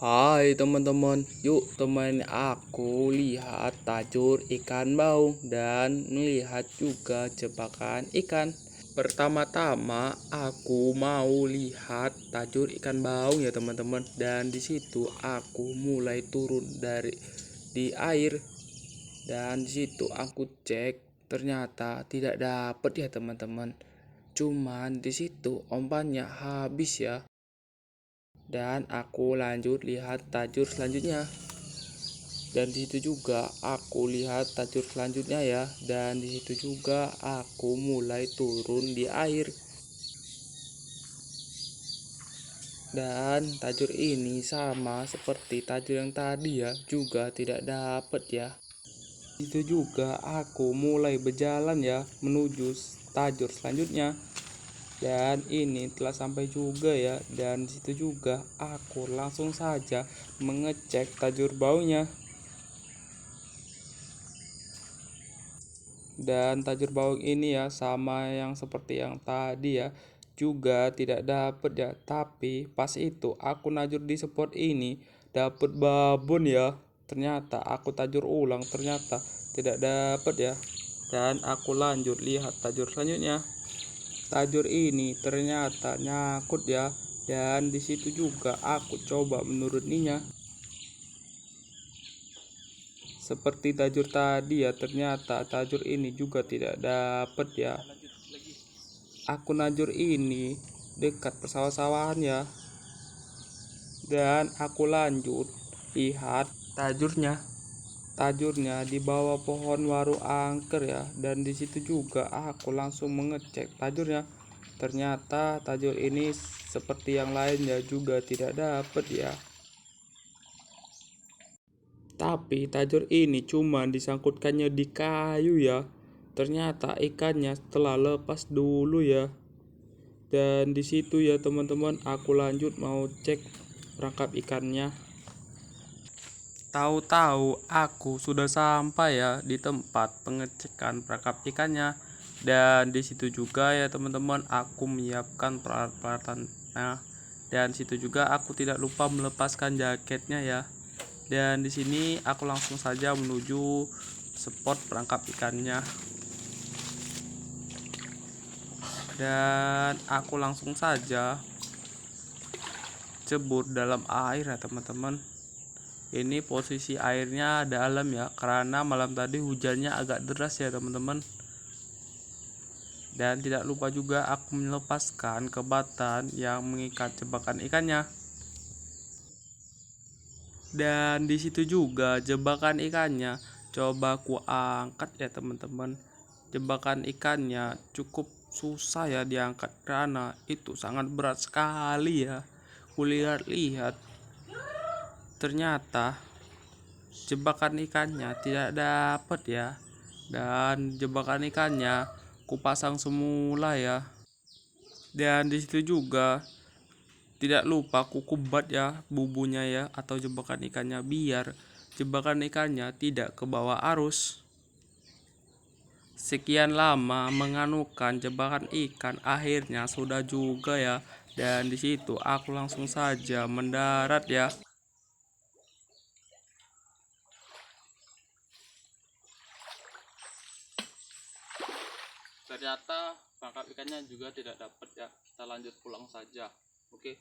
Hai teman-teman, yuk teman aku lihat tajur ikan baung dan melihat juga jebakan ikan. Pertama-tama aku mau lihat tajur ikan baung ya teman-teman, dan di situ aku mulai turun dari di air dan di situ aku cek ternyata tidak dapat ya teman-teman. Cuman di situ umpannya habis ya. Dan aku lanjut lihat tajur selanjutnya. Dan di situ juga aku lihat tajur selanjutnya ya. Dan di situ juga aku mulai turun di air. Dan tajur ini sama seperti tajur yang tadi ya, juga tidak dapat ya. Itu juga aku mulai berjalan ya menuju tajur selanjutnya. Dan ini telah sampai juga ya, dan situ juga aku langsung saja mengecek tajur baunya. Dan tajur baung ini ya sama yang seperti yang tadi ya, juga tidak dapat ya. Tapi pas itu aku najur di spot ini dapat babon ya. Ternyata aku tajur ulang, ternyata tidak dapat ya. Dan aku lanjut lihat tajur selanjutnya. Tajur ini ternyata nyangkut ya, dan di situ juga aku coba menuruninya. Seperti tajur tadi ya, ternyata tajur ini juga tidak dapat ya. Aku najur ini dekat persawah-sawahan ya, dan aku lanjut lihat tajurnya. Tajurnya di bawah pohon waru angker ya, dan di situ juga aku langsung mengecek tajurnya. Ternyata tajur ini seperti yang lainnya juga tidak dapat ya. Tapi tajur ini cuma disangkutkannya di kayu ya. Ternyata ikannya telah lepas dulu ya. Dan di situ ya teman-teman, aku lanjut mau cek perangkap ikannya. Tahu-tahu aku sudah sampai ya di tempat pengecekan perangkap ikannya. Dan di situ juga ya teman-teman, aku menyiapkan peralatan-peralatannya. Dan situ juga aku tidak lupa melepaskan jaketnya ya. Dan di sini aku langsung saja menuju spot perangkap ikannya. Dan aku langsung saja cebur dalam air ya teman-teman. Ini posisi airnya dalam ya, karena malam tadi hujannya agak deras ya teman-teman. Dan tidak lupa juga aku melepaskan kebatan yang mengikat jebakan ikannya. Dan di situ juga jebakan ikannya coba ku angkat ya teman-teman. Jebakan ikannya cukup susah ya diangkat karena itu sangat berat sekali ya. Kulihat-lihat ternyata jebakan ikannya tidak dapat ya. Dan jebakan ikannya kupasang semula ya. Dan di situ juga tidak lupa kukubat ya bubunya ya, atau jebakan ikannya, biar jebakan ikannya tidak ke bawah arus. Sekian lama menganukan jebakan ikan, akhirnya sudah juga ya. Dan di situ aku langsung saja mendarat ya. Ternyata tangkap ikannya juga tidak dapat ya. Kita lanjut pulang saja. Oke.